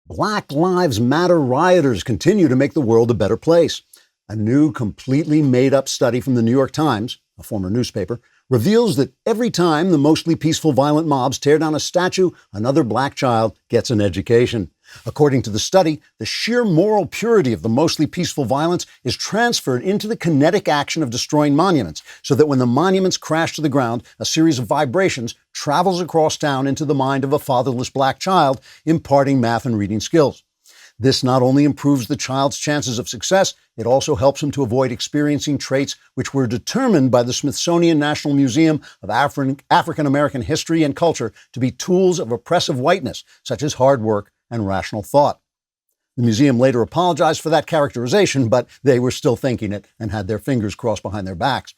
Black Lives Matter rioters continue to make the world a better place. A new, completely made-up study from the New York Times, a former newspaper, reveals that every time the mostly peaceful violent mobs tear down a statue, another black child gets an education. According to the study, the sheer moral purity of the mostly peaceful violence is transferred into the kinetic action of destroying monuments, so that when the monuments crash to the ground, a series of vibrations travels across town into the mind of a fatherless black child, imparting math and reading skills. This not only improves the child's chances of success, it also helps him to avoid experiencing traits which were determined by the Smithsonian National Museum of African American History and Culture to be tools of oppressive whiteness, such as hard work and rational thought. The museum later apologized for that characterization, but they were still thinking it and had their fingers crossed behind their backs.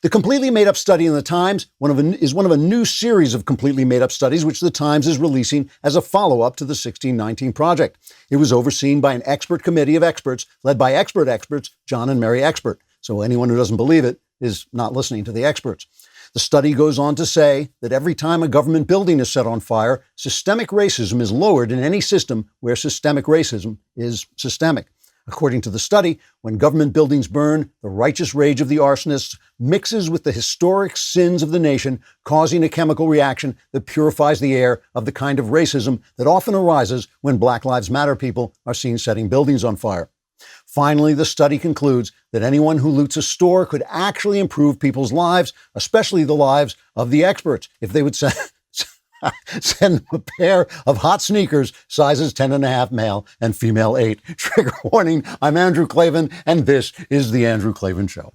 The completely made-up study in the Times is one of a new series of completely made-up studies which the Times is releasing as a follow-up to the 1619 Project. It was overseen by an expert committee of experts led by experts John and Mary Expert. So anyone who doesn't believe it is not listening to the experts. The study goes on to say that every time a government building is set on fire, systemic racism is lowered in any system where systemic racism is systemic. According to the study, when government buildings burn, the righteous rage of the arsonists mixes with the historic sins of the nation, causing a chemical reaction that purifies the air of the kind of racism that often arises when Black Lives Matter people are seen setting buildings on fire. Finally, the study concludes that anyone who loots a store could actually improve people's lives, especially the lives of the experts, if they would send them a pair of hot sneakers, sizes 10.5 male and female 8. Trigger warning, I'm Andrew Klavan, and this is The Andrew Klavan Show.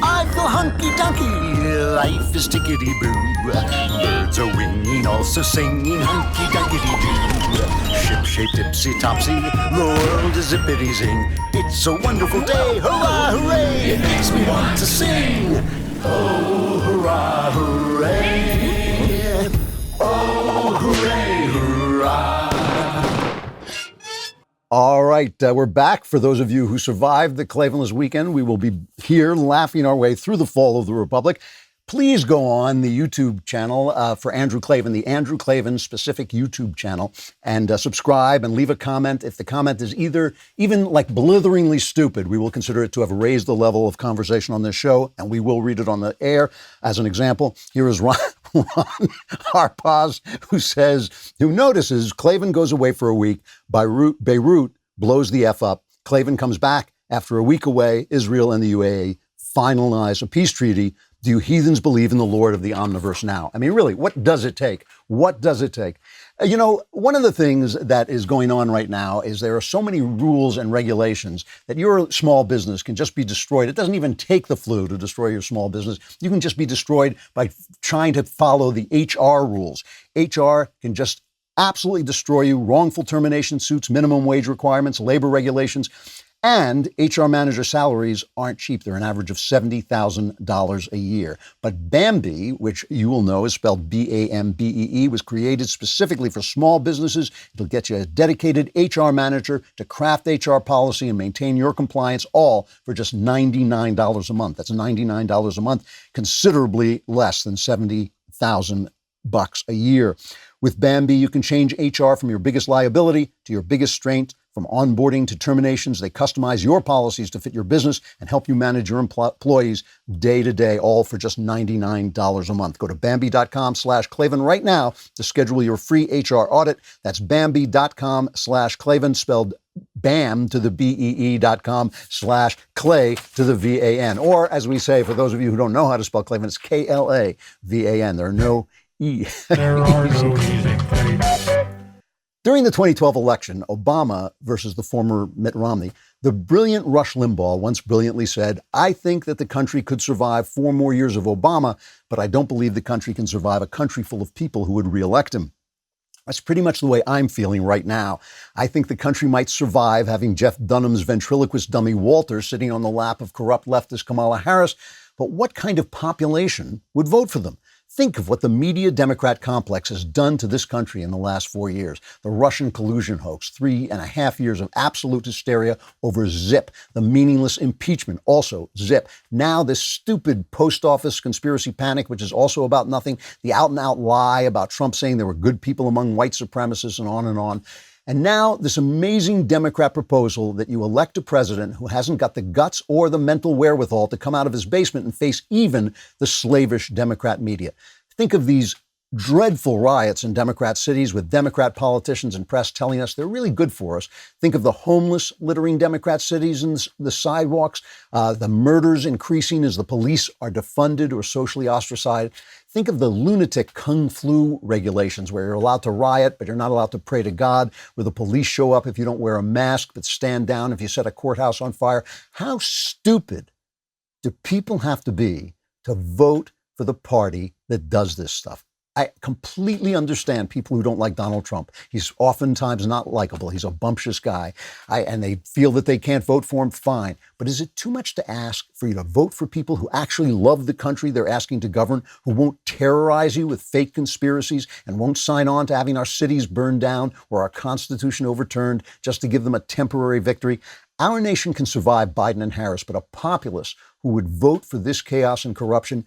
I feel hunky-dunky, life is tickety-boo. Birds are winging, also singing hunky-dunky-doo. Ship-shaped, tipsy-topsy, the world is zippity-zing. It's a wonderful day, hurrah, hooray! It makes me want to sing. Oh, hurrah, hooray! Oh, hooray, hurrah! All right, we're back. For those of you who survived the Klavanless weekend, we will be here laughing our way through the fall of the Republic. Please go on the YouTube channel for Andrew Klavan, the Andrew Klavan specific YouTube channel, and subscribe and leave a comment. If the comment is even like blitheringly stupid, we will consider it to have raised the level of conversation on this show, and we will read it on the air. As an example, here is Ron Harpaz, who notices Klavan goes away for a week, Beirut blows the F up, Klavan comes back after a week away, Israel and the UAE finalize a peace treaty. Do you heathens believe in the Lord of the Omniverse now? I mean, really, what does it take? What does it take? You know, one of the things that is going on right now is there are so many rules and regulations that your small business can just be destroyed. It doesn't even take the flu to destroy your small business. You can just be destroyed by trying to follow the HR rules. HR can just absolutely destroy you. Wrongful termination suits, minimum wage requirements, labor regulations. And HR manager salaries aren't cheap. They're an average of $70,000 a year. But Bambee, which you will know is spelled B-A-M-B-E-E, was created specifically for small businesses. It'll get you a dedicated HR manager to craft HR policy and maintain your compliance, all for just $99 a month. That's $99 a month, considerably less than $70,000 a year. With Bambee, you can change HR from your biggest liability to your biggest strength. From onboarding to terminations, they customize your policies to fit your business and help you manage your employees day to day, all for just $99 a month. Go to Bambee.com/Klavan right now to schedule your free HR audit. That's Bambee.com/Klavan, spelled BAM to the BEE.com/Clay to the VAN. Or, as we say, for those of you who don't know how to spell Klavan, it's KLAVAN. There are no E. There are no E's. During the 2012 election, Obama versus the former Mitt Romney, the brilliant Rush Limbaugh once brilliantly said, "I think that the country could survive 4 more years of Obama, but I don't believe the country can survive a country full of people who would reelect him." That's pretty much the way I'm feeling right now. I think the country might survive having Jeff Dunham's ventriloquist dummy Walter sitting on the lap of corrupt leftist Kamala Harris, but what kind of population would vote for them? Think of what the media Democrat complex has done to this country in the last 4 years. The Russian collusion hoax, 3.5 years of absolute hysteria over zip. The meaningless impeachment, also zip. Now this stupid post office conspiracy panic, which is also about nothing. The out-and-out lie about Trump saying there were good people among white supremacists and on and on. And now this amazing Democrat proposal that you elect a president who hasn't got the guts or the mental wherewithal to come out of his basement and face even the slavish Democrat media. Think of these dreadful riots in Democrat cities with Democrat politicians and press telling us they're really good for us. Think of the homeless littering Democrat cities and the sidewalks, the murders increasing as the police are defunded or socially ostracized. Think of the lunatic Kung Flu regulations where you're allowed to riot, but you're not allowed to pray to God, where the police show up if you don't wear a mask, but stand down if you set a courthouse on fire. How stupid do people have to be to vote for the party that does this stuff? I completely understand people who don't like Donald Trump. He's oftentimes not likable. He's a bumptious guy. And they feel that they can't vote for him, fine. But is it too much to ask for you to vote for people who actually love the country they're asking to govern, who won't terrorize you with fake conspiracies and won't sign on to having our cities burned down or our Constitution overturned just to give them a temporary victory? Our nation can survive Biden and Harris, but a populace who would vote for this chaos and corruption,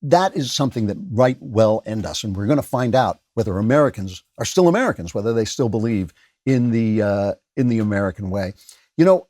that is something that might well end us. And we're going to find out whether Americans are still Americans, whether they still believe in the American way. You know,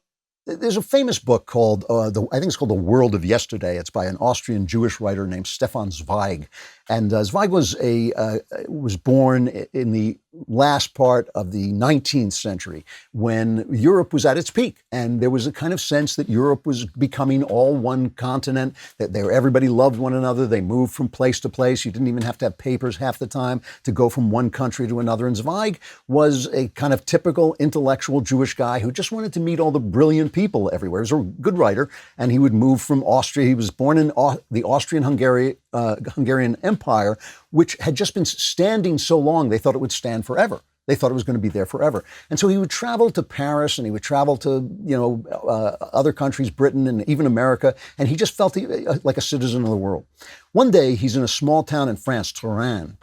there's a famous book called, I think it's called The World of Yesterday. It's by an Austrian Jewish writer named Stefan Zweig. And Zweig was born in the last part of the 19th century when Europe was at its peak. And there was a kind of sense that Europe was becoming all one continent, that everybody loved one another. They moved from place to place. You didn't even have to have papers half the time to go from one country to another. And Zweig was a kind of typical intellectual Jewish guy who just wanted to meet all the brilliant people everywhere. He was a good writer, and he would move from Austria. He was born in the Austrian-Hungarian Empire, which had just been standing so long, they thought it would stand forever. They thought it was going to be there forever. And so he would travel to Paris and he would travel to, other countries, Britain and even America. And he just felt like a citizen of the world. One day he's in a small town in France, Touraine,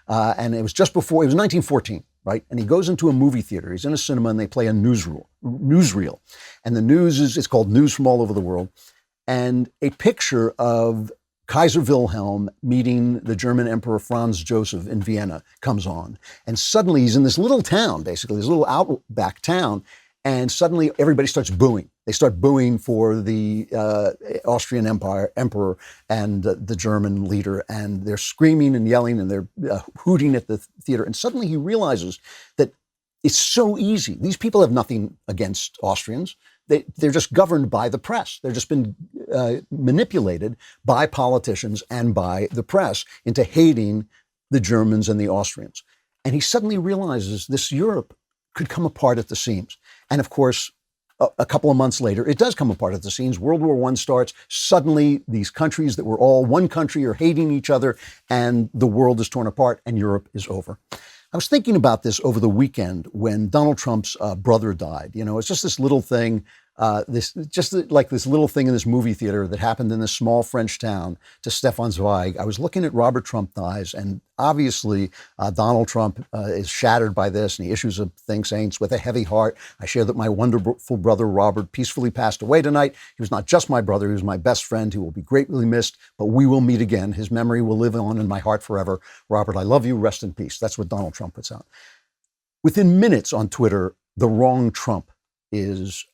and it was 1914. Right? And he goes into a movie theater. He's in a cinema and they play a newsreel. And the news it's called News from All Over the World. And a picture of Kaiser Wilhelm meeting the German Emperor Franz Joseph in Vienna comes on. And suddenly he's in this little town, basically, this little outback town. And suddenly everybody starts booing. They start booing for the Austrian emperor and the German leader. And they're screaming and yelling and they're hooting at the theater. And suddenly he realizes that it's so easy. These people have nothing against Austrians. They're just governed by the press. They've just been manipulated by politicians and by the press into hating the Germans and the Austrians. And he suddenly realizes this Europe could come apart at the seams. And of course, a couple of months later, it does come apart at the seams. World War I starts. Suddenly, these countries that were all one country are hating each other, and the world is torn apart, and Europe is over. I was thinking about this over the weekend when Donald Trump's brother died. You know, it's just this little thing, this little thing in this movie theater that happened in this small French town to Stefan Zweig. I was looking at Robert Trump dies, and obviously Donald Trump is shattered by this, and he issues a thing saying, "It's with a heavy heart I share that my wonderful brother Robert peacefully passed away tonight. He was not just my brother, he was my best friend. He will be greatly missed, but we will meet again. His memory will live on in my heart forever. Robert, I love you. Rest in peace." That's what Donald Trump puts out. Within minutes on Twitter, the wrong Trump is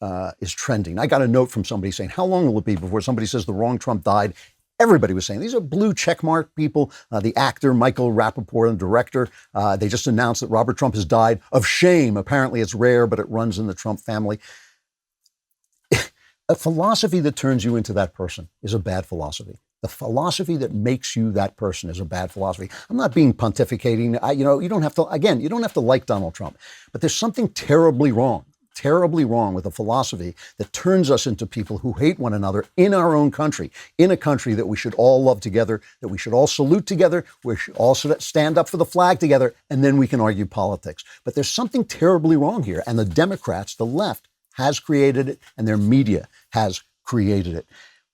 trending. I got a note from somebody saying, how long will it be before somebody says the wrong Trump died? Everybody was saying, these are blue checkmark people. The actor, Michael Rappaport, and director, they just announced that Robert Trump has died of shame. Apparently it's rare, but it runs in the Trump family. A philosophy that turns you into that person is a bad philosophy. The philosophy that makes you that person is a bad philosophy. I'm not being pontificating. You don't have to like Donald Trump, but there's something terribly wrong with a philosophy that turns us into people who hate one another in our own country, in a country that we should all love together, that we should all salute together, we should all stand up for the flag together, and then we can argue politics. But there's something terribly wrong here, and the Democrats, the left, has created it, and their media has created it.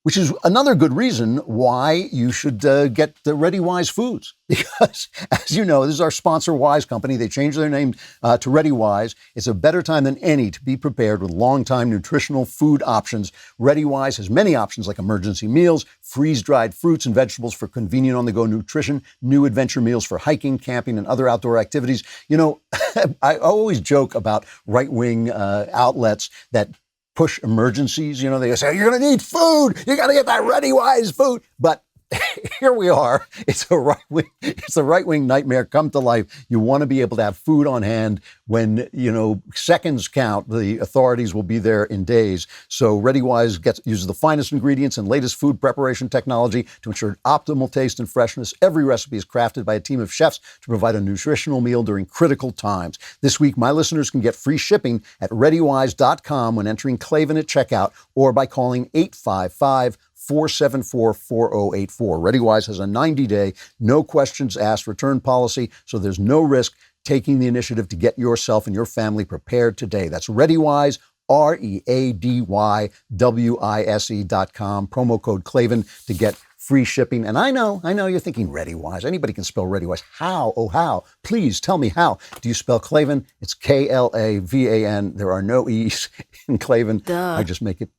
which is another good reason why you should get the Ready Wise foods. Because, as you know, this is our sponsor, Wise Company. They changed their name to Ready Wise. It's a better time than any to be prepared with long-time nutritional food options. Ready Wise has many options like emergency meals, freeze-dried fruits and vegetables for convenient on-the-go nutrition, new adventure meals for hiking, camping, and other outdoor activities. You know, I always joke about right-wing outlets that push emergencies. You know, they say, you're going to need food. You got to get that Ready Wise food. But here we are. It's a right-wing nightmare come to life. You want to be able to have food on hand when, you know, seconds count. The authorities will be there in days. So Ready Wise uses the finest ingredients and latest food preparation technology to ensure optimal taste and freshness. Every recipe is crafted by a team of chefs to provide a nutritional meal during critical times. This week, my listeners can get free shipping at ReadyWise.com when entering Klavan at checkout or by calling 855-474-4084. ReadyWise has a 90-day, no questions asked return policy, so there's no risk taking the initiative to get yourself and your family prepared today. That's ReadyWise, ReadyWise.com, promo code Klavan to get free shipping. And I know you're thinking ReadyWise. Anybody can spell ReadyWise. How? Oh, how? Please tell me how. Do you spell Klavan? It's Klavan. There are no E's in Klavan. Duh. I just make it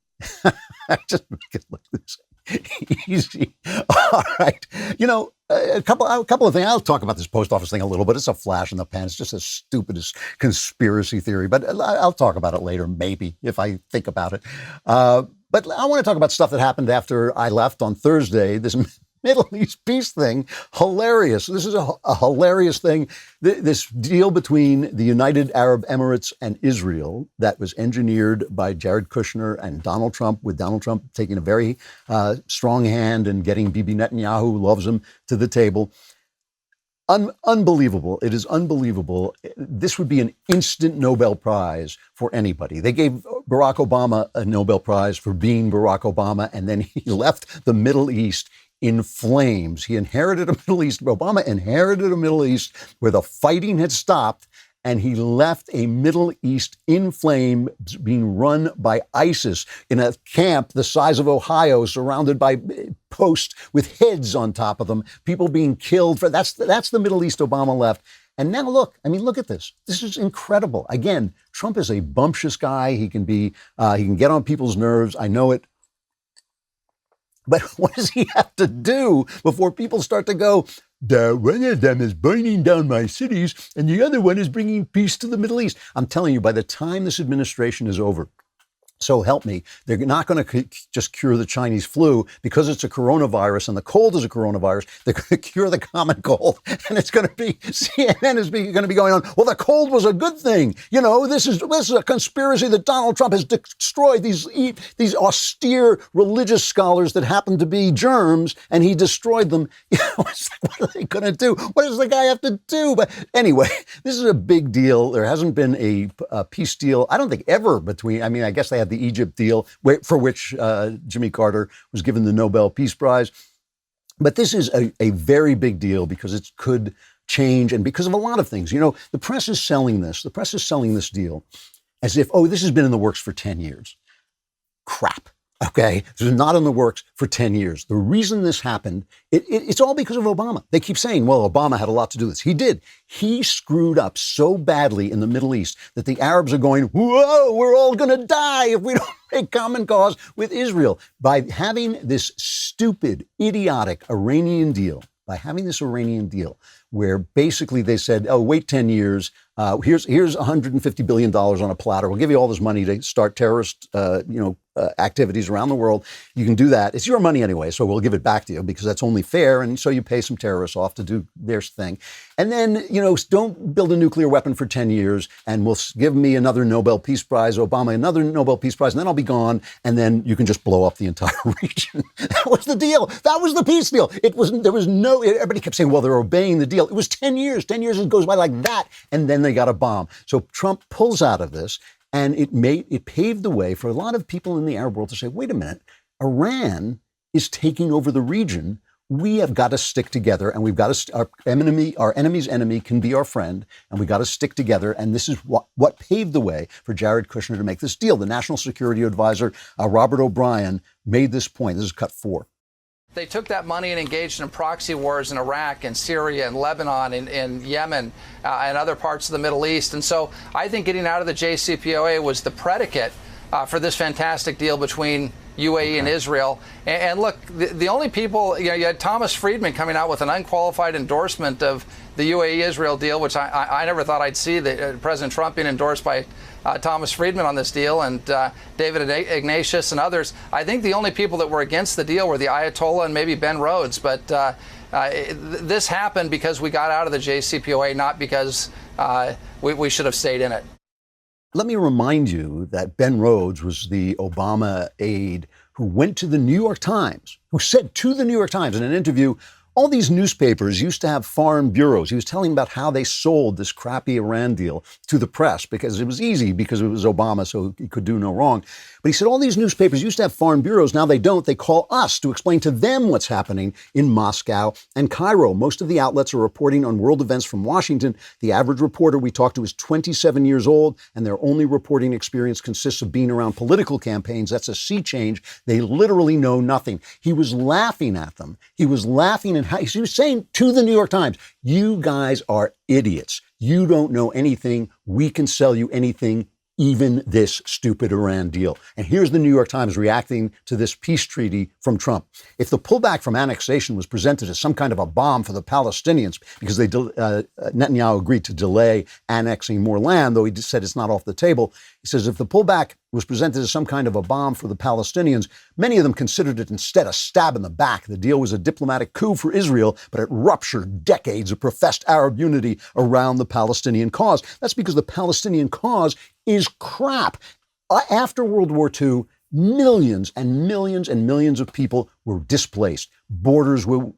look this easy. All right. You know, a couple of things. I'll talk about this post office thing a little bit. It's a flash in the pan. It's just the stupidest conspiracy theory, but I'll talk about it later, maybe, if I think about it. But I want to talk about stuff that happened after I left on Thursday. This Middle East peace thing, hilarious. This is a hilarious thing. This deal between the United Arab Emirates and Israel that was engineered by Jared Kushner and Donald Trump, with Donald Trump taking a very strong hand and getting Bibi Netanyahu, who loves him, to the table. Unbelievable. It is unbelievable. This would be an instant Nobel Prize for anybody. They gave Barack Obama a Nobel Prize for being Barack Obama, and then he left the Middle East in flames. Obama inherited a Middle East where the fighting had stopped, and he left a Middle East in flames being run by ISIS in a camp the size of Ohio, surrounded by posts with heads on top of them, people being killed. That's the Middle East Obama left. And now look at this. This is incredible. Again, Trump is a bumptious guy. He can get on people's nerves. I know it. But what does he have to do before people start to go, one of them is burning down my cities and the other one is bringing peace to the Middle East? I'm telling you, by the time this administration is over, so help me, they're not going to just cure the Chinese flu because it's a coronavirus and the cold is a coronavirus. They're going to cure the common cold, and it's going to be, CNN is going to be going on, well, the cold was a good thing. You know, this is a conspiracy that Donald Trump has destroyed these austere religious scholars that happen to be germs, and he destroyed them. You know, it's like, what are they going to do? What does the guy have to do? But anyway, this is a big deal. There hasn't been a peace deal, I don't think, ever between, I guess they had the Egypt deal, for which Jimmy Carter was given the Nobel Peace Prize. But this is a very big deal because it could change, and because of a lot of things. You know, the press is selling this deal as if, this has been in the works for 10 years. Crap. Okay, this is not in the works for 10 years. The reason this happened, it's all because of Obama. They keep saying, well, Obama had a lot to do with this. He did. He screwed up so badly in the Middle East that the Arabs are going, whoa, we're all going to die if we don't make common cause with Israel. By having this stupid, idiotic Iranian deal, where basically they said, wait 10 years, here's $150 billion on a platter. We'll give you all this money to start terrorist, activities around the world. You can do that. It's your money anyway, so we'll give it back to you because that's only fair. And so you pay some terrorists off to do their thing. And then, don't build a nuclear weapon for 10 years and we'll give me another Nobel Peace Prize, Obama another Nobel Peace Prize, and then I'll be gone. And then you can just blow up the entire region. That was the deal. That was the peace deal. Everybody kept saying, well, they're obeying the deal. It was 10 years. 10 years goes by like that. And then they got a bomb. So Trump pulls out of this. And it paved the way for a lot of people in the Arab world to say, wait a minute, Iran is taking over the region we have got to stick together, and we've got to, our enemy's enemy can be our friend, and we've got to stick together. And this is what paved the way for Jared Kushner to make this deal. The National Security Advisor, Robert O'Brien, made this point. This is cut 4. They took that money and engaged in proxy wars in Iraq and Syria and Lebanon and Yemen and other parts of the Middle East. And so I think getting out of the JCPOA was the predicate for this fantastic deal between UAE and Israel. And look, the only people, you had Thomas Friedman coming out with an unqualified endorsement of the UAE-Israel deal, which I never thought I'd see, President Trump being endorsed by Thomas Friedman on this deal, and David Ignatius and others. I think the only people that were against the deal were the Ayatollah and maybe Ben Rhodes. But this happened because we got out of the JCPOA, not because we should have stayed in it. Let me remind you that Ben Rhodes was the Obama aide who went to the New York Times, who said to the New York Times in an interview, all these newspapers used to have foreign bureaus. He was telling about how they sold this crappy Iran deal to the press because it was easy, because it was Obama, so he could do no wrong. But he said all these newspapers used to have foreign bureaus. Now they don't. They call us to explain to them what's happening in Moscow and Cairo. Most of the outlets are reporting on world events from Washington. The average reporter we talk to is 27 years old, and their only reporting experience consists of being around political campaigns. That's a sea change. They literally know nothing. He was laughing at them. He was laughing and he was saying to the New York Times, you guys are idiots. You don't know anything. We can sell you anything, even this stupid Iran deal. And here's the New York Times reacting to this peace treaty from Trump. If the pullback from annexation was presented as some kind of a bomb for the Palestinians, because Netanyahu agreed to delay annexing more land, though he just said it's not off the table. He says if the pullback was presented as some kind of a bomb for the Palestinians, many of them considered it instead a stab in the back. The deal was a diplomatic coup for Israel, but it ruptured decades of professed Arab unity around the Palestinian cause. That's because the Palestinian cause is crap. After World War II, millions and millions and millions of people were displaced. Borders were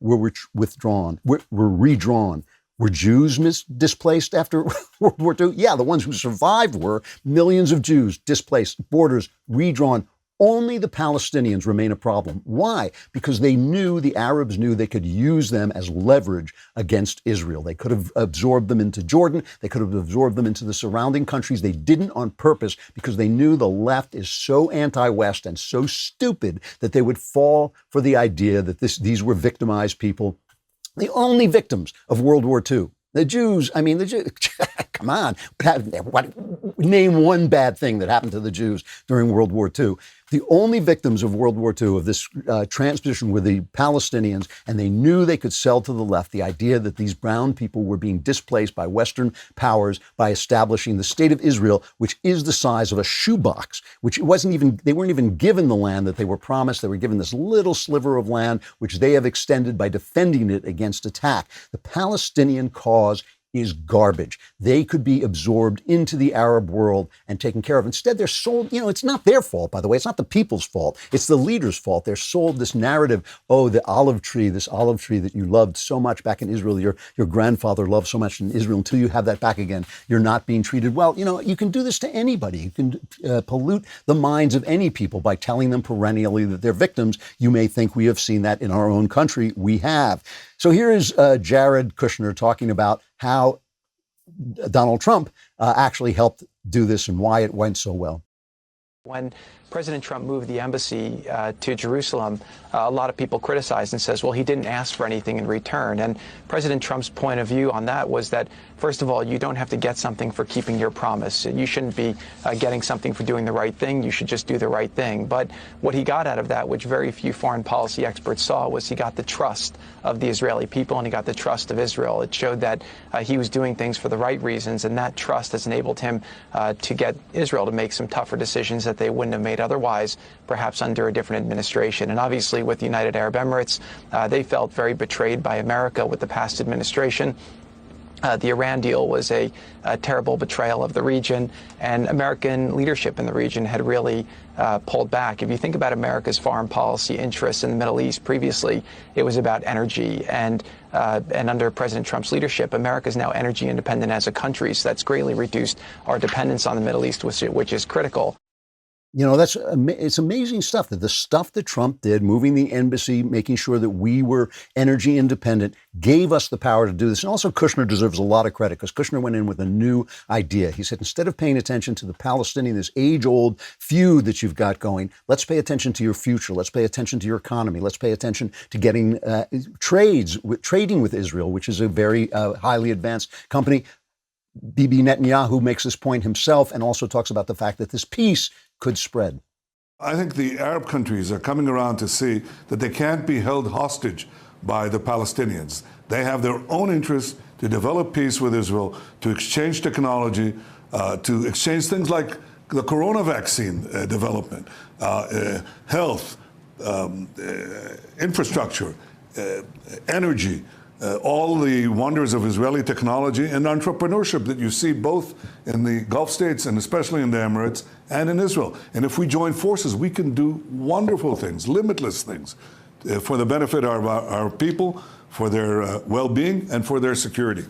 withdrawn, were redrawn. Were Jews displaced after World War II? Yeah, the ones who survived were. Millions of Jews displaced, borders redrawn. Only the Palestinians remain a problem. Why? Because the Arabs knew they could use them as leverage against Israel. They could have absorbed them into Jordan. They could have absorbed them into the surrounding countries. They didn't on purpose because they knew the left is so anti-West and so stupid that they would fall for the idea that these were victimized people. The only victims of World War II, the Jews, come on, name one bad thing that happened to the Jews during World War II. The only victims of World War II of this transposition were the Palestinians, and they knew they could sell to the left the idea that these brown people were being displaced by Western powers by establishing the state of Israel, which is the size of a shoebox, which they weren't even given the land that they were promised. They were given this little sliver of land, which they have extended by defending it against attack. The Palestinian cause is garbage. They could be absorbed into the Arab world and taken care of. Instead, they're sold, it's not their fault, by the way. It's not the people's fault. It's the leaders' fault. They're sold this narrative, this olive tree that you loved so much back in Israel, your grandfather loved so much in Israel, until you have that back again, you're not being treated well. You can do this to anybody. You can pollute the minds of any people by telling them perennially that they're victims. You may think we have seen that in our own country. We have. So here is Jared Kushner talking about how Donald Trump actually helped do this and why it went so well. When President Trump moved the embassy to Jerusalem, a lot of people criticized and says, well, he didn't ask for anything in return. And President Trump's point of view on that was that, first of all, you don't have to get something for keeping your promise. You shouldn't be getting something for doing the right thing. You should just do the right thing. But what he got out of that, which very few foreign policy experts saw, was he got the trust of the Israeli people and he got the trust of Israel. It showed that he was doing things for the right reasons, and that trust has enabled him to get Israel to make some tougher decisions that they wouldn't have made otherwise, perhaps under a different administration. And obviously with the United Arab Emirates, they felt very betrayed by America with the past administration. The Iran deal was a terrible betrayal of the region, and American leadership in the region had really pulled back. If you think about America's foreign policy interests in the Middle East previously, it was about energy, and under President Trump's leadership, America is now energy independent as a country, so that's greatly reduced our dependence on the Middle East, which is critical. You know, it's amazing stuff, that the stuff that Trump did, moving the embassy, making sure that we were energy independent, gave us the power to do this. And also Kushner deserves a lot of credit, because Kushner went in with a new idea. He said, instead of paying attention to the Palestinian, this age-old feud that you've got going, let's pay attention to your future. Let's pay attention to your economy. Let's pay attention to getting trading with Israel, which is a very highly advanced company. Bibi Netanyahu makes this point himself, and also talks about the fact that this peace could spread. I think the Arab countries are coming around to see that they can't be held hostage by the Palestinians. They have their own interests to develop peace with Israel, to exchange technology, to exchange things like the corona vaccine development, health, infrastructure, energy, all the wonders of Israeli technology and entrepreneurship that you see both in the Gulf states and especially in the Emirates and in Israel. And if we join forces, we can do wonderful things, limitless things, for the benefit of our people, for their well-being, and for their security.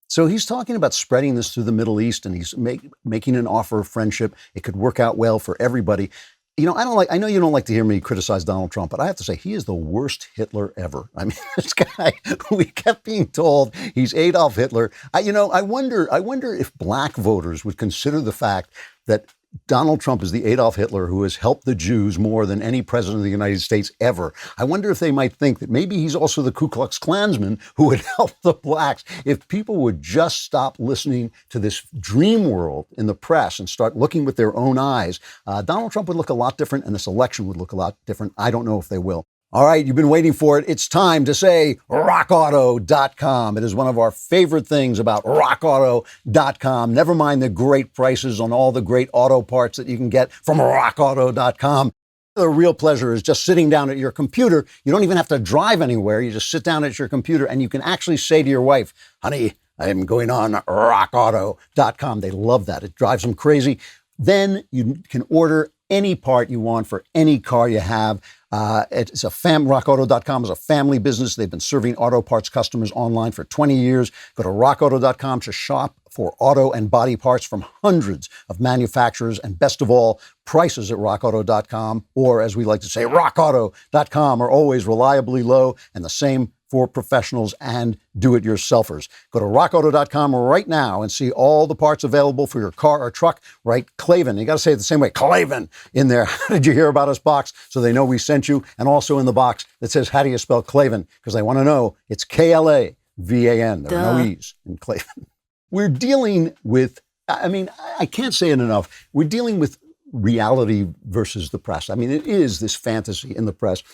So he's talking about spreading this through the Middle East, and he's making an offer of friendship. It could work out well for everybody. You know, I know you don't like to hear me criticize Donald Trump, but I have to say he is the worst Hitler ever. I mean, this guy, we kept being told he's Adolf Hitler. I wonder if black voters would consider the fact that Donald Trump is the Adolf Hitler who has helped the Jews more than any president of the United States ever. I wonder if they might think that maybe he's also the Ku Klux Klansman who would help the blacks. If people would just stop listening to this dream world in the press and start looking with their own eyes, Donald Trump would look a lot different, and this election would look a lot different. I don't know if they will. All right, you've been waiting for it. It's time to say rockauto.com. It is one of our favorite things about rockauto.com. Never mind the great prices on all the great auto parts that you can get from rockauto.com. The real pleasure is just sitting down at your computer. You don't even have to drive anywhere. You just sit down at your computer and you can actually say to your wife, honey, I am going on rockauto.com. They love that. It drives them crazy. Then you can order any part you want for any car you have. RockAuto.com is a family business. They've been serving auto parts customers online for 20 years. Go to RockAuto.com to shop for auto and body parts from hundreds of manufacturers. And best of all, prices at RockAuto.com, or as we like to say, RockAuto.com, are always reliably low, and the same for professionals and do-it-yourselfers. Go to rockauto.com right now and see all the parts available for your car or truck. Write Klavan. You got to say it the same way, Klavan, in there. How did you hear about us box? So they know we sent you. And also in the box that says, how do you spell Klavan? Because they want to know it's Klavan. There are no E's in Klavan. We're dealing with, I can't say it enough. We're dealing with reality versus the press. I mean, it is this fantasy in the press.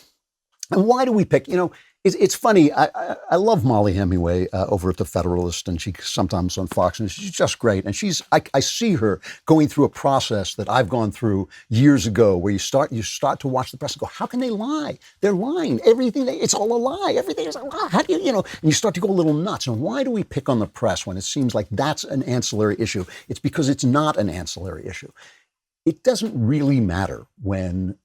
And why do we pick, it's funny. I love Molly Hemingway over at The Federalist, and she's sometimes on Fox, and she's just great. And I see her going through a process that I've gone through years ago, where you start to watch the press and go, how can they lie? They're lying. Everything, it's all a lie. Everything is a lie. How do and you start to go a little nuts. And why do we pick on the press when it seems like that's an ancillary issue? It's because it's not an ancillary issue. It doesn't really matter when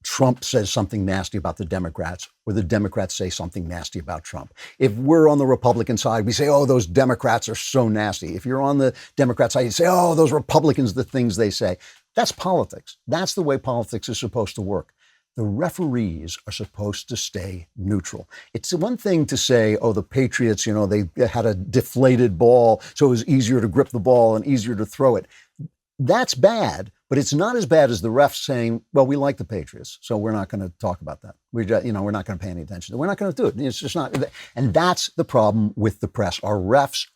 Trump says something nasty about the Democrats, or the Democrats say something nasty about Trump. If we're on the Republican side, we say, oh, those Democrats are so nasty. If you're on the Democrat side, you say, oh, those Republicans, the things they say. That's politics. That's the way politics is supposed to work. The referees are supposed to stay neutral. It's one thing to say, oh, the Patriots, they had a deflated ball, so it was easier to grip the ball and easier to throw it. That's bad, but it's not as bad as the refs saying, well, we like the Patriots, so we're not going to talk about that. We're not going to pay any attention. We're not going to do it. It's just not. And that's the problem with the press. Our refs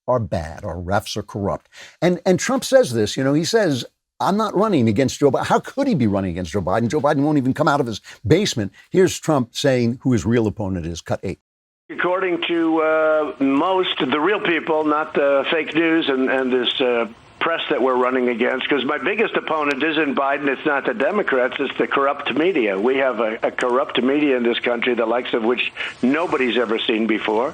are bad. Our refs are corrupt. And Trump says this, he says, I'm not running against Joe Biden. How could he be running against Joe Biden? Joe Biden won't even come out of his basement. Here's Trump saying who his real opponent is. Cut 8. According to most, the real people, not the fake news and this press that we're running against, because my biggest opponent isn't Biden, it's not the Democrats, it's the corrupt media. We have a corrupt media in this country, the likes of which nobody's ever seen before.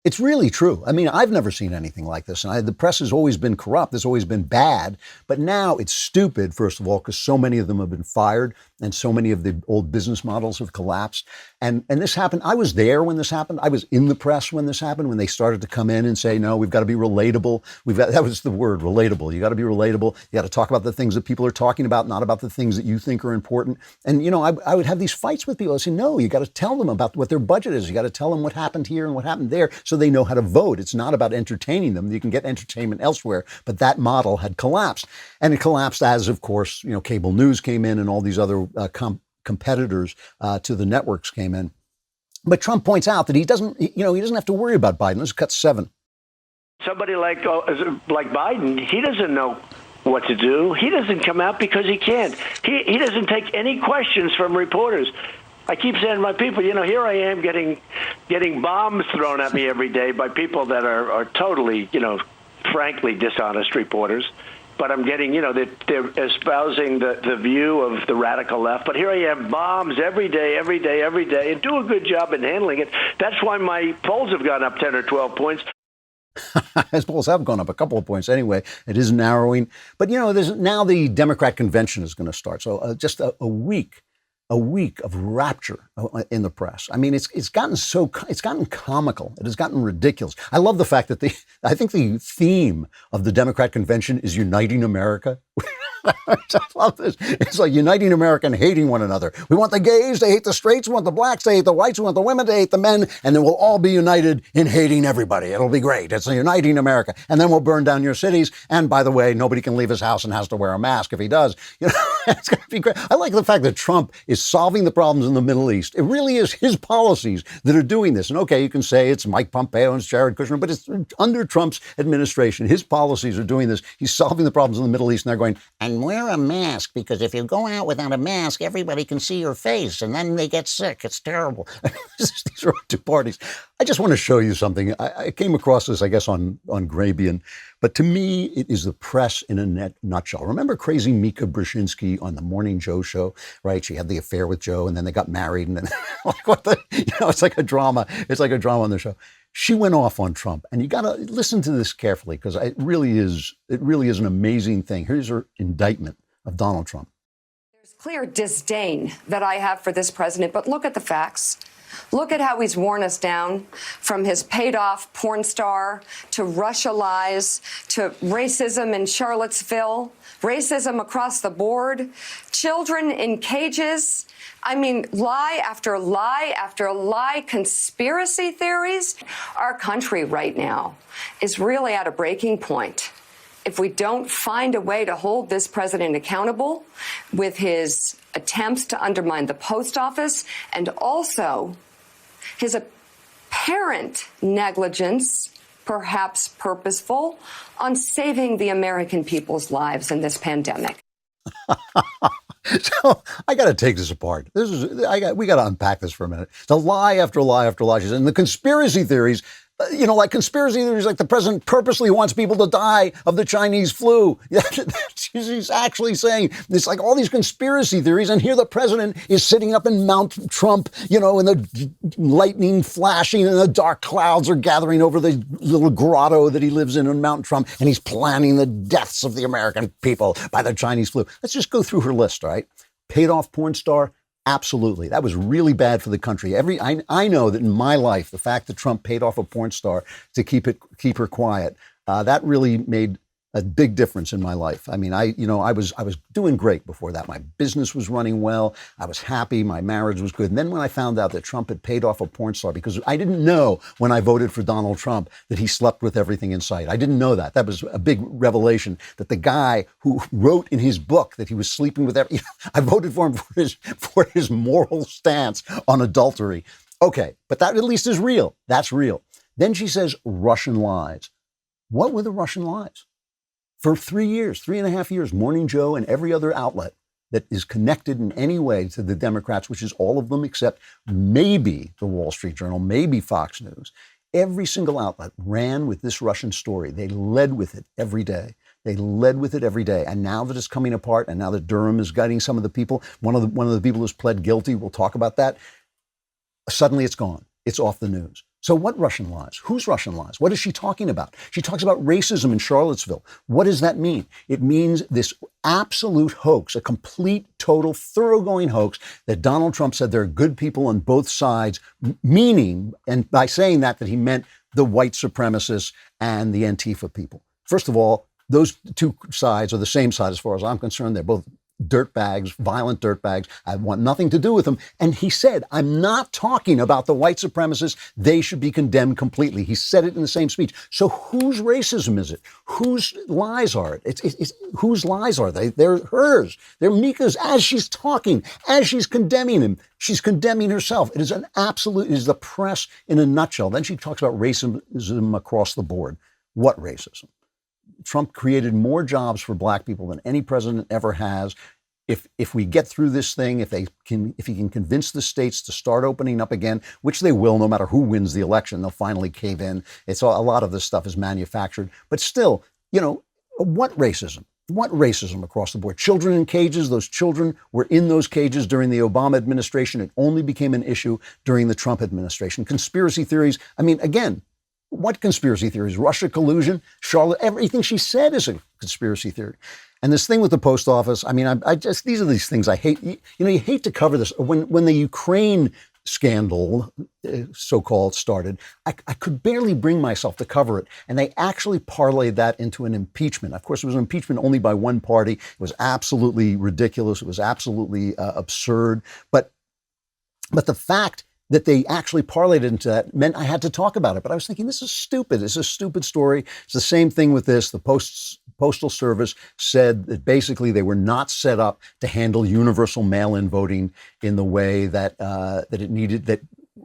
It's really true. I mean, I've never seen anything like this. And the press has always been corrupt. It's always been bad. But now it's stupid, first of all, because so many of them have been fired. and so many of the old business models have collapsed. And this happened. I was there when this happened. I was in the press when this happened, when they started to come in and say, no, we've got to be relatable. That was the word, relatable. You got to be relatable. You got to talk about the things that people are talking about, not about the things that you think are important. And, I would have these fights with people. I say, no, you got to tell them about what their budget is. You got to tell them what happened here and what happened there so they know how to vote. It's not about entertaining them. You can get entertainment elsewhere, but that model had collapsed. And it collapsed as, of course, cable news came in and all these other competitors to the networks came in. But Trump points out that he doesn't have to worry about Biden. Let's cut 7. Somebody like Biden, he doesn't know what to do. He doesn't come out because he can't. He doesn't take any questions from reporters. I keep saying to my people, here I am getting bombs thrown at me every day by people that are totally, frankly dishonest reporters. But I'm getting, they're espousing the view of the radical left. But here I am, bombs every day, and do a good job in handling it. That's why my polls have gone up 10 or 12 points. His polls have gone up a couple of points anyway. It is narrowing. But, now the Democrat convention is going to start. So just a week of rapture in the press. I mean, it's gotten comical. It has gotten ridiculous. I love the fact that I think the theme of the Democrat convention is uniting America. I love this. It's like uniting America and hating one another. We want the gays to hate the straights. We want the blacks to hate the whites. We want the women to hate the men. And then we'll all be united in hating everybody. It'll be great. It's a uniting America. And then we'll burn down your cities. And by the way, nobody can leave his house and has to wear a mask if he does. It's going to be great. I like the fact that Trump is solving the problems in the Middle East. It really is his policies that are doing this. And okay, you can say it's Mike Pompeo and it's Jared Kushner, but it's under Trump's administration. His policies are doing this. He's solving the problems in the Middle East. And they're going, and wear a mask, because if you go out without a mask, everybody can see your face and then they get sick. It's terrible. These are two parties. I just want to show you something. I came across this, I guess, on Grabian, but to me, it is the press in a nutshell. Remember crazy Mika Brzezinski on the Morning Joe show, right? She had the affair with Joe and then they got married and then it's like a drama. It's like a drama on the show. She went off on Trump, and you got to listen to this carefully because it really is an amazing thing. Here's her indictment of Donald Trump. There's clear disdain that I have for this president, but look at the facts. Look at how he's worn us down, from his paid-off porn star to Russia lies to racism in Charlottesville, racism across the board, children in cages. I mean, lie after lie after lie, conspiracy theories. Our country right now is really at a breaking point. If we don't find a way to hold this president accountable with his attempts to undermine the post office and also his apparent negligence, perhaps purposeful, on saving the American people's lives in this pandemic. So I got to take this apart. We got to unpack this for a minute. The lie after lie after lie. And the conspiracy theories, like conspiracy theories, like the president purposely wants people to die of the Chinese flu. She's actually saying it's like all these conspiracy theories. And here the president is sitting up in Mount Trump, and the lightning flashing and the dark clouds are gathering over the little grotto that he lives in Mount Trump. And he's planning the deaths of the American people by the Chinese flu. Let's just go through her list, all right? Paid off porn star. Absolutely. That was really bad for the country. I know that in my life, the fact that Trump paid off a porn star to keep her quiet, that really made a big difference in my life. I mean, I was doing great before that. My business was running well. I was happy. My marriage was good. And then when I found out that Trump had paid off a porn star, because I didn't know when I voted for Donald Trump that he slept with everything in sight. I didn't know that. That was a big revelation, that the guy who wrote in his book that he was sleeping with I voted for him for his moral stance on adultery. Okay, but that at least is real. That's real. Then she says Russian lies. What were the Russian lies? For 3.5 years, Morning Joe and every other outlet that is connected in any way to the Democrats, which is all of them except maybe the Wall Street Journal, maybe Fox News, every single outlet ran with this Russian story. They led with it every day. And now that it's coming apart, and now that Durham is guiding some of the people, one of the people who's pled guilty, we'll talk about that. Suddenly it's gone. It's off the news. So what Russian lies? Whose Russian lies? What is she talking about? She talks about racism in Charlottesville. What does that mean? It means this absolute hoax, a complete, total, thoroughgoing hoax that Donald Trump said there are good people on both sides, meaning, and by saying that he meant the white supremacists and the Antifa people. First of all, those two sides are the same side as far as I'm concerned. They're both dirtbags, violent dirtbags. I want nothing to do with them. And he said, I'm not talking about the white supremacists. They should be condemned completely. He said it in the same speech. So whose racism is it? Whose lies are it? Whose lies are they? They're hers. They're Mika's as she's talking, as she's condemning him. She's condemning herself. It is it is the press in a nutshell. Then she talks about racism across the board. What racism? Trump created more jobs for black people than any president ever has. If we get through this thing, if he can convince the states to start opening up again, which they will, no matter who wins the election, they'll finally cave in. A lot of this stuff is manufactured, but still, what racism? What racism across the board? Children in cages, those children were in those cages during the Obama administration. It only became an issue during the Trump administration. Conspiracy theories. I mean, again, what conspiracy theories? Russia collusion, Charlotte, everything she said is a conspiracy theory. And this thing with the post office, I mean, these are these things I hate. You hate to cover this. When the Ukraine scandal, so-called, started, I could barely bring myself to cover it. And they actually parlayed that into an impeachment. Of course, it was an impeachment only by one party. It was absolutely ridiculous. It was absolutely absurd. But the fact that they actually parlayed it into that meant I had to talk about it. But I was thinking, this is stupid. This is a stupid story. It's the same thing with this. The Postal Service said that basically they were not set up to handle universal mail-in voting in the way that it needed, that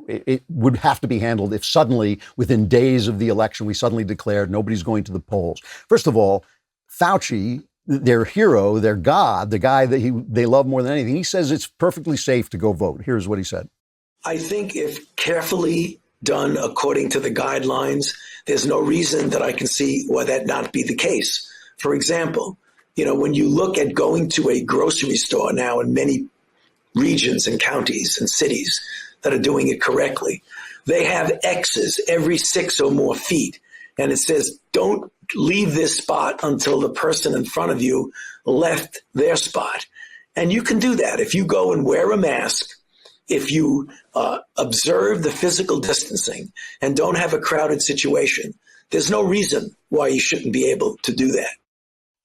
it would have to be handled if suddenly, within days of the election, we suddenly declared nobody's going to the polls. First of all, Fauci, their hero, their god, the guy that they love more than anything, he says it's perfectly safe to go vote. Here's what he said. I think if carefully done according to the guidelines, there's no reason that I can see why that not be the case. For example, when you look at going to a grocery store now in many regions and counties and cities that are doing it correctly, they have X's every 6 or more feet. And it says, don't leave this spot until the person in front of you left their spot. And you can do that if you go and wear a mask, if you observe the physical distancing and don't have a crowded situation. There's no reason why you shouldn't be able to do that.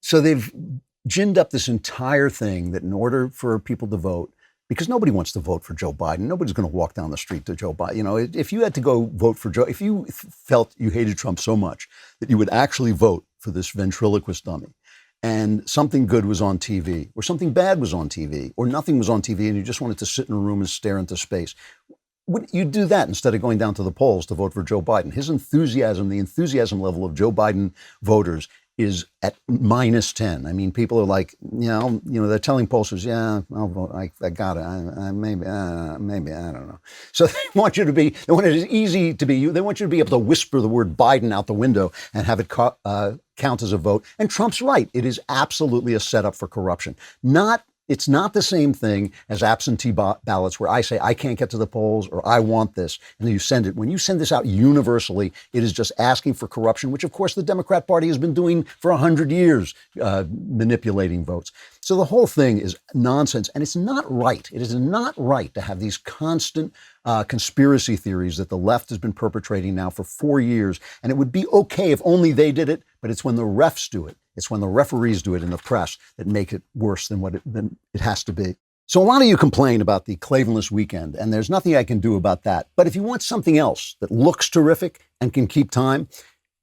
So they've ginned up this entire thing that in order for people to vote, because nobody wants to vote for Joe Biden. Nobody's going to walk down the street to Joe Biden. If you had to go vote for Joe, if you felt you hated Trump so much that you would actually vote for this ventriloquist dummy, and something good was on TV, or something bad was on TV, or nothing was on TV, and you just wanted to sit in a room and stare into space, you'd do that instead of going down to the polls to vote for Joe Biden. His enthusiasm, the enthusiasm level of Joe Biden voters is at -10. I mean, people are like, they're telling pollsters, yeah, I'll vote. I got it. Maybe, I don't know. So they want it as easy to be, they want you to be able to whisper the word Biden out the window and have it count as a vote. And Trump's right. It is absolutely a setup for corruption. It's not the same thing as absentee ballots where I say I can't get to the polls or I want this, and then you send it. When you send this out universally, it is just asking for corruption, which of course the Democrat Party has been doing for 100 years, manipulating votes. So the whole thing is nonsense, and it's not right. It is not right to have these constant conspiracy theories that the left has been perpetrating now for 4 years. And it would be okay if only they did it, but it's when the refs do it. It's when the referees do it in the press that make it worse than it has to be. So a lot of you complain about the Klavanless weekend, and there's nothing I can do about that. But if you want something else that looks terrific and can keep time,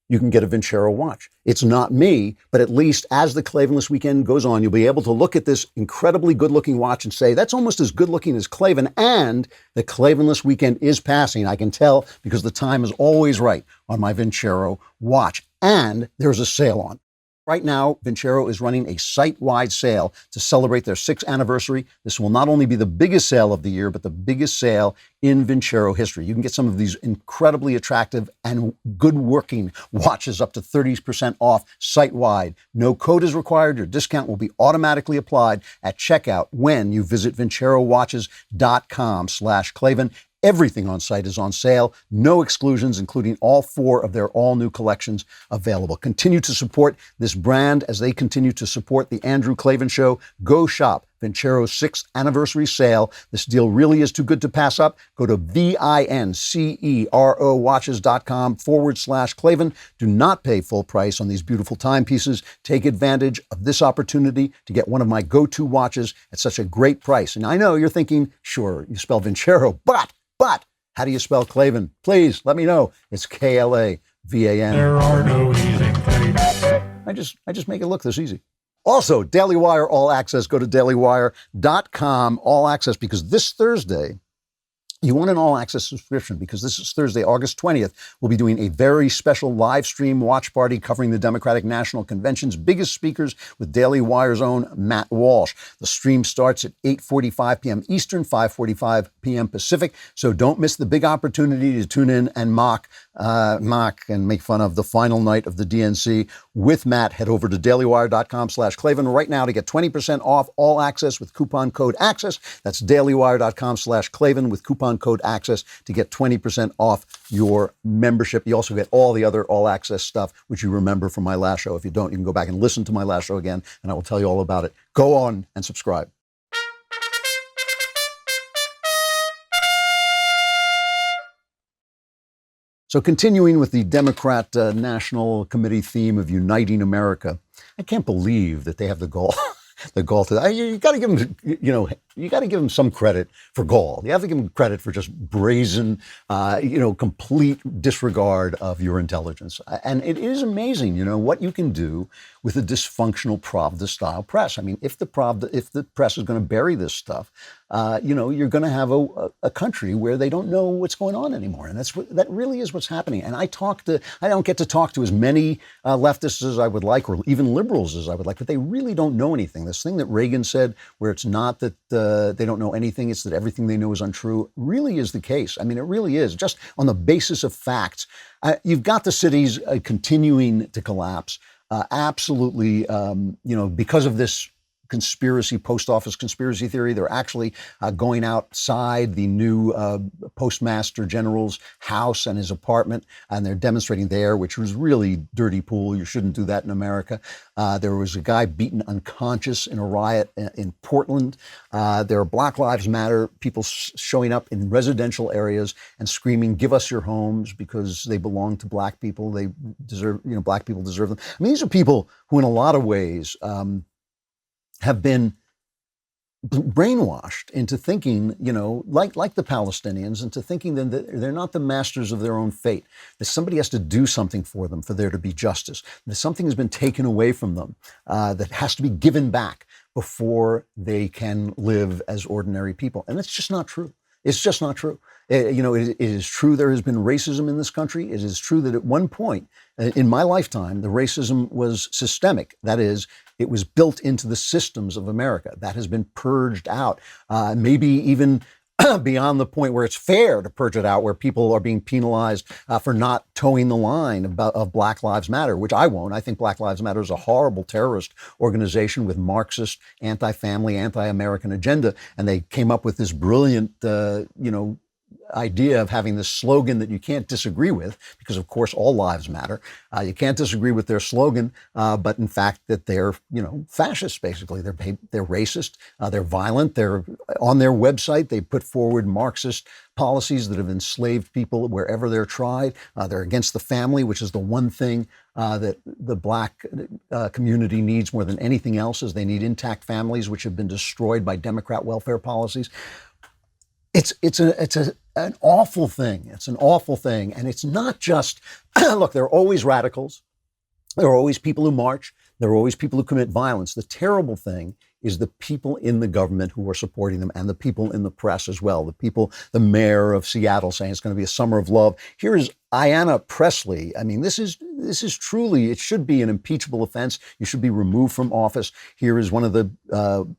you can get a Vincero watch. It's not me, but at least as the Klavanless weekend goes on, you'll be able to look at this incredibly good-looking watch and say, that's almost as good-looking as Klavan, and the Klavanless weekend is passing. I can tell because the time is always right on my Vincero watch, and there's a sale on. Right now, Vincero is running a site-wide sale to celebrate their 6th anniversary. This will not only be the biggest sale of the year, but the biggest sale in Vincero history. You can get some of these incredibly attractive and good-working watches up to 30% off site-wide. No code is required. Your discount will be automatically applied at checkout when you visit VinceroWatches.com/Klavan. Everything on site is on sale. No exclusions, including all 4 of their all-new collections available. Continue to support this brand as they continue to support The Andrew Klavan Show. Go shop Vincero's 6th anniversary sale. This deal really is too good to pass up. Go to vincerowatches.com/Klavan. Do not pay full price on these beautiful timepieces. Take advantage of this opportunity to get one of my go-to watches at such a great price. And I know you're thinking, sure, you spell Vincero, but how do you spell Klavan? Please let me know. It's Klavan. There are no easy things. I just make it look this easy. Also, Daily Wire All Access. Go to dailywire.com All Access, because this Thursday, you want an All Access subscription, because this is Thursday, August 20th. We'll be doing a very special live stream watch party covering the Democratic National Convention's biggest speakers with Daily Wire's own Matt Walsh. The stream starts at 8:45 p.m. Eastern, 5:45 p.m. Pacific. So don't miss the big opportunity to tune in and mock and make fun of the final night of the DNC with Matt. Head over to dailywire.com/Klavan right now to get 20% off All Access with coupon code ACCESS. That's dailywire.com/Klavan with coupon code ACCESS to get 20% off your membership. You also get all the other All Access stuff, which you remember from my last show. If you don't, you can go back and listen to my last show again, and I will tell you all about it. Go on and subscribe. So continuing with the Democrat National Committee theme of uniting America, I can't believe that they have the gall to. You got to give them, you got to give them some credit for gall. You have to give them credit for just brazen, complete disregard of your intelligence. And it is amazing, what you can do with a dysfunctional Pravda-style press. I mean, if the press is going to bury this stuff, you're going to have a country where they don't know what's going on anymore. And that really is what's happening. And I don't get to talk to as many leftists as I would like, or even liberals as I would like, but they really don't know anything. This thing that Reagan said, where it's not that they don't know anything, it's that everything they know is untrue, really is the case. I mean, it really is. Just on the basis of facts, you've got the cities continuing to collapse. Absolutely, because of this post office conspiracy theory, they're actually going outside the new postmaster general's house and his apartment, and they're demonstrating there, which was really dirty pool. You shouldn't do that in America. There was a guy beaten unconscious in a riot in Portland. There are Black Lives Matter people showing up in residential areas and screaming, "Give us your homes," because they belong to Black people. They deserve, Black people deserve them. I mean, these are people who, in a lot of ways, have been brainwashed into thinking, like the Palestinians, into thinking that they're not the masters of their own fate, that somebody has to do something for them for there to be justice, that something has been taken away from them that has to be given back before they can live as ordinary people. And it's just not true. It's just not true. It is true there has been racism in this country. It is true that at one point in my lifetime, the racism was systemic. That is, it was built into the systems of America. That has been purged out, maybe even beyond the point where it's fair to purge it out, where people are being penalized for not towing the line of Black Lives Matter, which I won't. I think Black Lives Matter is a horrible terrorist organization with Marxist, anti-family, anti-American agenda. And they came up with this brilliant, idea of having this slogan that you can't disagree with, because of course all lives matter. You can't disagree with their slogan, but in fact that they're, fascists basically. They're racist, they're violent. They're on their website. They put forward Marxist policies that have enslaved people wherever they're tried. They're against the family, which is the one thing that the Black community needs more than anything else. Is they need intact families, which have been destroyed by Democrat welfare policies. It's an awful thing. It's an awful thing. And it's not just, look, there are always radicals. There are always people who march. There are always people who commit violence. The terrible thing is the people in the government who are supporting them, and the people in the press as well. The mayor of Seattle saying it's going to be a summer of love. Here is Ayanna Pressley. I mean, this is truly, it should be an impeachable offense. You should be removed from office. Here is one of the,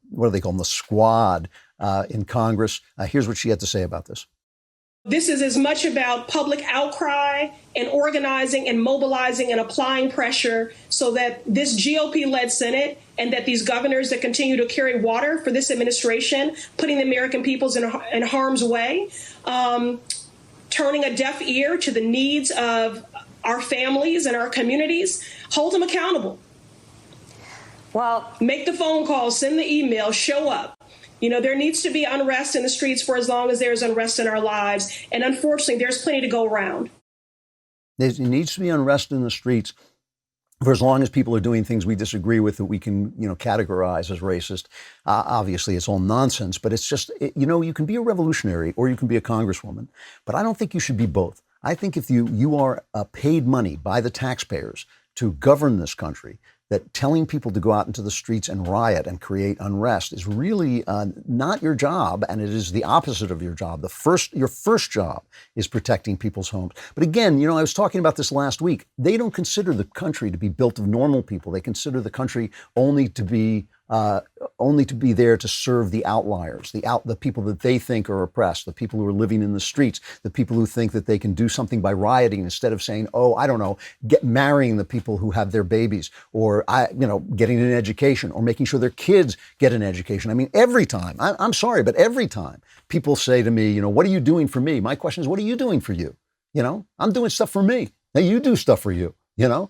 what do they call them, the squad in Congress. Here's what she had to say about this. This is as much about public outcry and organizing and mobilizing and applying pressure so that this GOP-led Senate and that these governors that continue to carry water for this administration, putting the American peoples in harm's way, turning a deaf ear to the needs of our families and our communities, hold them accountable. Well, make the phone call, send the email, show up. You know, there needs to be unrest in the streets for as long as there's unrest in our lives. And unfortunately, there's plenty to go around. There needs to be unrest in the streets for as long as people are doing things we disagree with that we can, categorize as racist. Obviously, it's all nonsense, but it's just, you can be a revolutionary or you can be a congresswoman, but I don't think you should be both. I think if you are paid money by the taxpayers to govern this country, that telling people to go out into the streets and riot and create unrest is really not your job, and it is the opposite of your job. Your first job is protecting people's homes. But again, I was talking about this last week. They don't consider the country to be built of normal people. They consider the country only to be there to serve the outliers, the people that they think are oppressed, the people who are living in the streets, the people who think that they can do something by rioting instead of saying, marrying the people who have their babies, or getting an education, or making sure their kids get an education. I mean, every time, I'm sorry, but every time people say to me, what are you doing for me? My question is, what are you doing for you? I'm doing stuff for me. Now you do stuff for you. I'm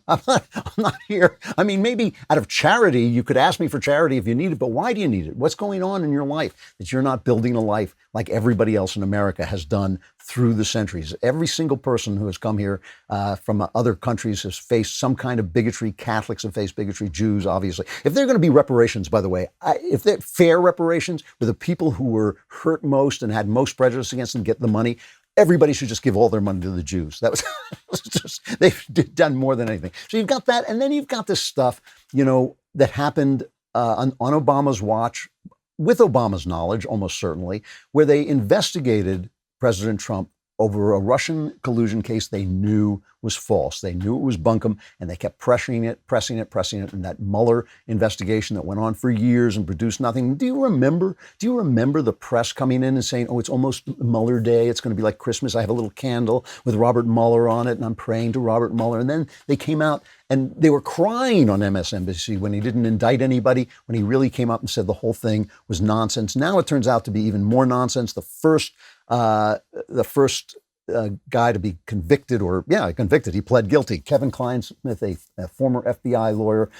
not here. I mean, maybe out of charity, you could ask me for charity if you need it, but why do you need it? What's going on in your life that you're not building a life like everybody else in America has done through the centuries? Every single person who has come here from other countries has faced some kind of bigotry. Catholics have faced bigotry, Jews, obviously. If they're going to be reparations, by the way, if they're fair reparations, where the people who were hurt most and had most prejudice against them get the money, everybody should just give all their money to the Jews. That was just, they've done more than anything. So you've got that, and then you've got this stuff, that happened on Obama's watch, with Obama's knowledge, almost certainly, where they investigated President Trump over a Russian collusion case they knew was false. They knew it was bunkum, and they kept pressing it. And that Mueller investigation that went on for years and produced nothing. Do you remember the press coming in and saying, it's almost Mueller Day. It's going to be like Christmas. I have a little candle with Robert Mueller on it, and I'm praying to Robert Mueller. And then they came out and they were crying on MSNBC when he didn't indict anybody, when he really came up and said the whole thing was nonsense. Now it turns out to be even more nonsense. The first guy to be convicted, he pled guilty. Kevin Kleinsmith, a former FBI lawyer,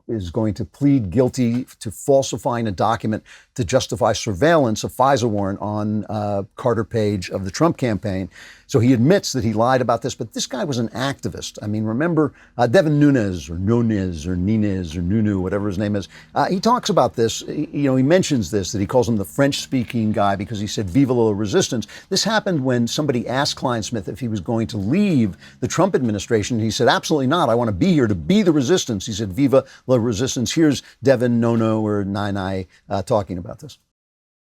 is going to plead guilty to falsifying a document to justify surveillance, a FISA warrant on Carter Page of the Trump campaign. So he admits that he lied about this, but this guy was an activist. I mean, remember Devin Nunes or Nunu, whatever his name is. He talks about this. He mentions this, that he calls him the French-speaking guy because he said "Vive la resistance." This happened when somebody asked Kleinsmith if he was going to leave the Trump administration. He said, "Absolutely not. I want to be here to be the resistance." He said, "Viva la resistance." Here's Devin Nono or Nai talking about this.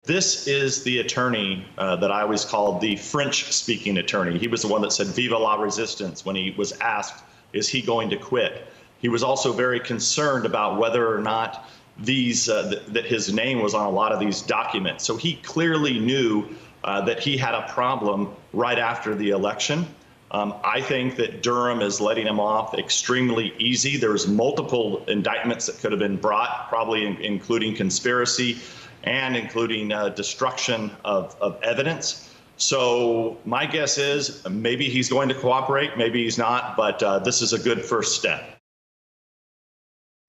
This is the attorney that I always called the French-speaking attorney. He was the one that said "Viva la resistance" when he was asked, is he going to quit? He was also very concerned about whether or not that his name was on a lot of these documents. So he clearly knew that he had a problem right after the election. I think that Durham is letting him off extremely easy. There's multiple indictments that could have been brought, probably including conspiracy and including destruction of evidence. So my guess is maybe he's going to cooperate, maybe he's not, but this is a good first step.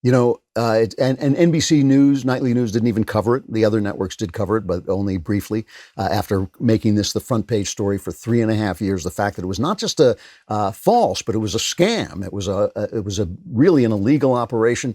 And NBC News, Nightly News didn't even cover it. The other networks did cover it, but only briefly. After making this the front page story for 3.5 years, the fact that it was not just a false, but it was a scam. It was really an illegal operation.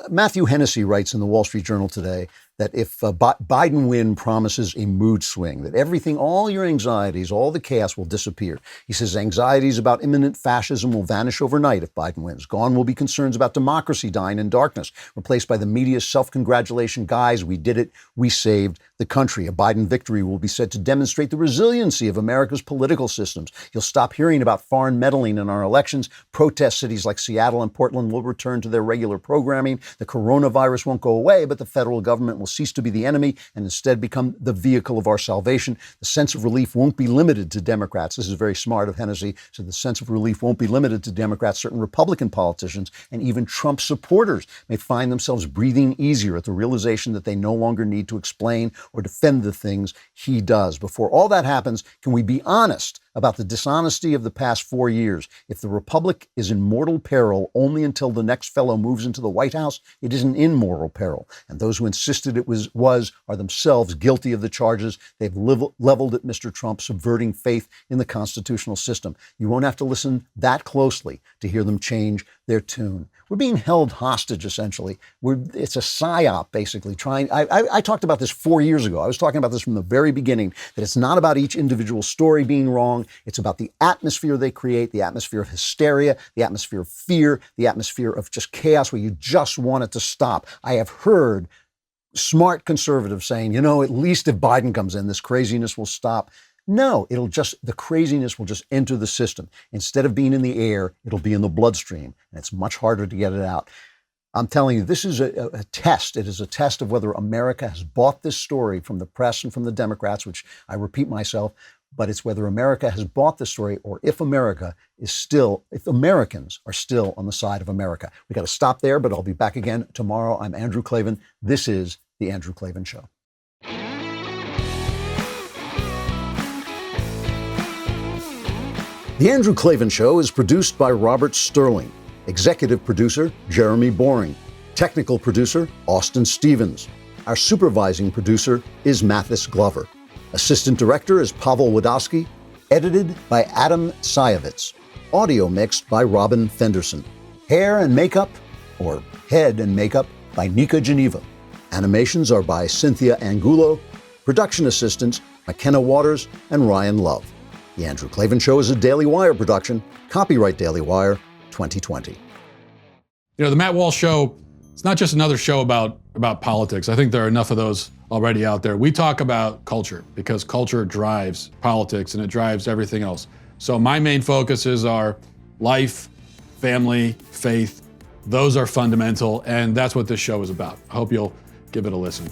Matthew Hennessy writes in the Wall Street Journal today that if Biden win promises a mood swing, that everything, all your anxieties, all the chaos will disappear. He says anxieties about imminent fascism will vanish overnight if Biden wins. Gone will be concerns about democracy dying in darkness, replaced by the media's self-congratulation. Guys, we did it. We saved the country. A Biden victory will be said to demonstrate the resiliency of America's political systems. You'll stop hearing about foreign meddling in our elections. Protest cities like Seattle and Portland will return to their regular programming. The coronavirus won't go away, but the federal government will cease to be the enemy and instead become the vehicle of our salvation. The sense of relief won't be limited to Democrats. This is very smart of Hennessy. So the sense of relief won't be limited to Democrats. Certain Republican politicians and even Trump supporters may find themselves breathing easier at the realization that they no longer need to explain or defend the things he does. Before all that happens, can we be honest about the dishonesty of the past 4 years? If the republic is in mortal peril only until the next fellow moves into the White House, it isn't in mortal peril. And those who insisted it was are themselves guilty of the charges they've leveled at Mr. Trump, subverting faith in the constitutional system. You won't have to listen that closely to hear them change their tune. We're being held hostage, essentially. It's a psyop, basically. I talked about this 4 years ago. I was talking about this from the very beginning, that it's not about each individual story being wrong. It's about the atmosphere they create, the atmosphere of hysteria, the atmosphere of fear, the atmosphere of just chaos where you just want it to stop. I have heard smart conservatives saying, at least if Biden comes in, this craziness will stop. No, the craziness will just enter the system. Instead of being in the air, it'll be in the bloodstream, and it's much harder to get it out. I'm telling you, this is a test. It is a test of whether America has bought this story from the press and from the Democrats, which I repeat myself, but it's whether America has bought this story or if Americans are still on the side of America. We got to stop there, but I'll be back again tomorrow. I'm Andrew Klavan. This is The Andrew Klavan Show. The Andrew Klavan Show is produced by Robert Sterling. Executive producer, Jeremy Boring. Technical producer, Austin Stevens. Our supervising producer is Mathis Glover. Assistant director is Pavel Wadowski. Edited by Adam Sayevitz. Audio mixed by Robin Fenderson. Hair and makeup, or head and makeup, by Nika Geneva. Animations are by Cynthia Angulo. Production assistants, McKenna Waters and Ryan Love. The Andrew Klavan Show is a Daily Wire production. Copyright Daily Wire 2020. The Matt Walsh Show, it's not just another show about politics. I think there are enough of those already out there. We talk about culture because culture drives politics and it drives everything else. So my main focuses are life, family, faith. Those are fundamental, and that's what this show is about. I hope you'll give it a listen.